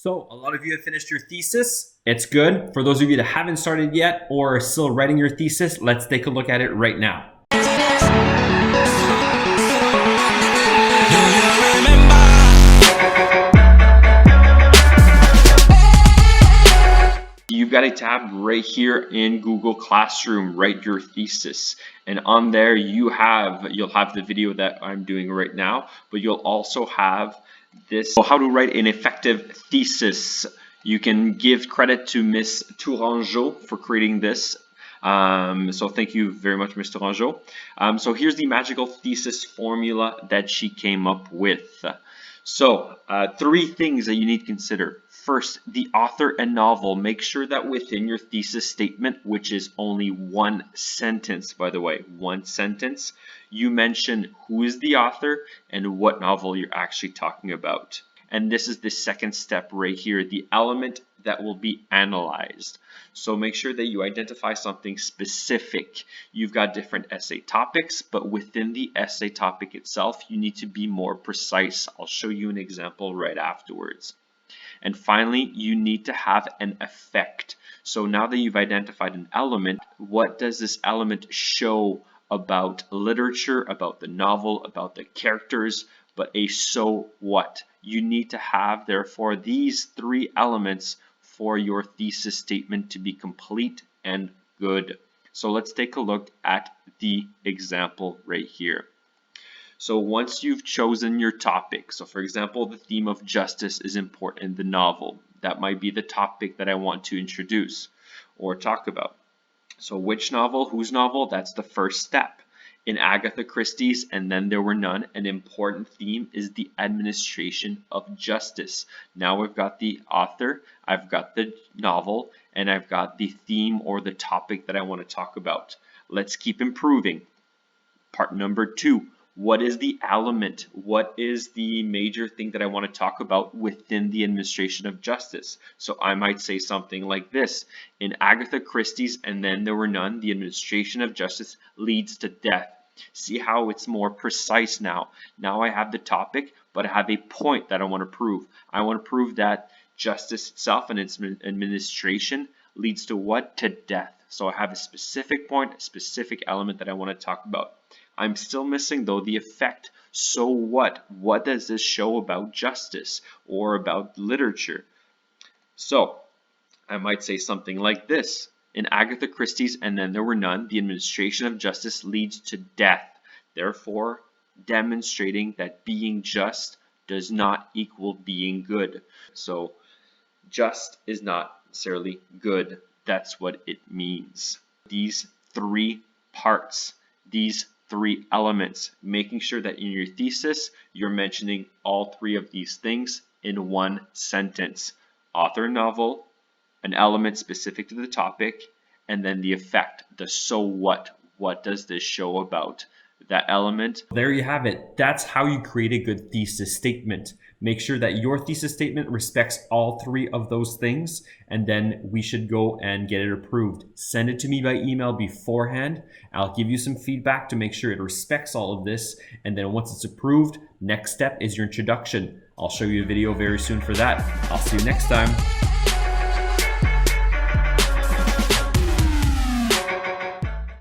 So a lot of you have finished your thesis. It's good. For those of you that haven't started yet or are still writing your thesis, let's take a look at it right now. You've got a tab right here in Google Classroom, Write Your Thesis. And on there you'll have the video that I'm doing right now, but you'll also have this, how to write an effective thesis. You can give credit to Miss Tourangeau for creating this. So thank you very much, Mr. Tourangeau. So here's the magical thesis formula that she came up with. So three things that you need to consider. First, the author and novel. Make sure that within your thesis statement, which is only one sentence, by the way, one sentence, you mention who is the author and what novel you're actually talking about. And this is the second step right here, the element that will be analyzed. So make sure that you identify something specific. You've got different essay topics, but within the essay topic itself, you need to be more precise. I'll show you an example right afterwards. And finally, you need to have an effect. So now that you've identified an element, what does this element show about literature, about the novel, about the characters, but a so what? You need to have, therefore, these three elements for your thesis statement to be complete and good. So let's take a look at the example right here. So once you've chosen your topic, so for example, the theme of justice is important in the novel. That might be the topic that I want to introduce or talk about. So which novel, whose novel? That's the first step. In Agatha Christie's And Then There Were None, an important theme is the administration of justice. Now we've got the author, I've got the novel, and I've got the theme or the topic that I want to talk about. Let's keep improving. Part number 2. What is the element? What is the major thing that I want to talk about within the administration of justice? So I might say something like this. In Agatha Christie's And Then There Were None, the administration of justice leads to death. See how it's more precise now. Now I have the topic, but I have a point that I want to prove. I want to prove that justice itself and its administration leads to what? To death. So I have a specific point, a specific element that I want to talk about. I'm still missing, though, the effect. So what? What does this show about justice or about literature? So I might say something like this. In Agatha Christie's And Then There Were None, the administration of justice leads to death, therefore demonstrating that being just does not equal being good. So just is not necessarily good. That's what it means. These three parts, these three elements, making sure that in your thesis you're mentioning all three of these things in one sentence. Author, novel, an element specific to the topic, and then the effect, the so what. What does this show about that element? There you have it. That's how you create a good thesis statement. Make sure that your thesis statement respects all three of those things, and then we should go and get it approved. Send it to me by email beforehand. I'll give you some feedback to make sure it respects all of this, and then once it's approved, next step is your introduction. I'll show you a video very soon for that. I'll see you next time.